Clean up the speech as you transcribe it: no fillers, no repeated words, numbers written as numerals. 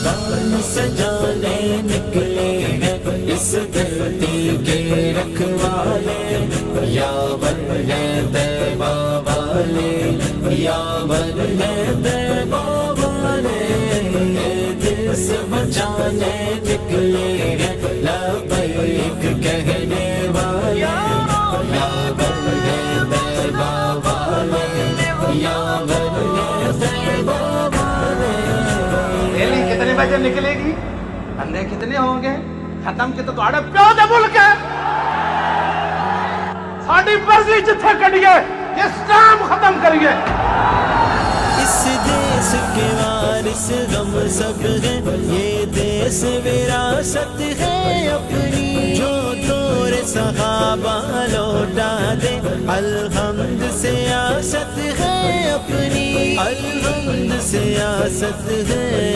کون سجانے نکلے ہیں اس دھرتی کے رکھوالے، یاور ہیں طیبہ والے، یاور ہیں طیبہ والے، دل سے بچانے نکلے ہیں لبیک کہنے والے، یاور ہیں طیبہ والے، یاور ہیں طیبہ والے۔ ریلی کتنے بجے نکلے گی؟ بندے کتنے ہوں گے؟ ختم کیتے تو آڑے پیو دے ملک ہے، ساڑی برزی جتھے کڑیے اسلام ختم کریے۔ اس دیس کے وارث غم سب ہیں، یہ دیس وراثت ہے اپنی، جو دور صحابہ لوٹا دے، الحمد سیاست ہے اپنی، الحمد سیاست ہے۔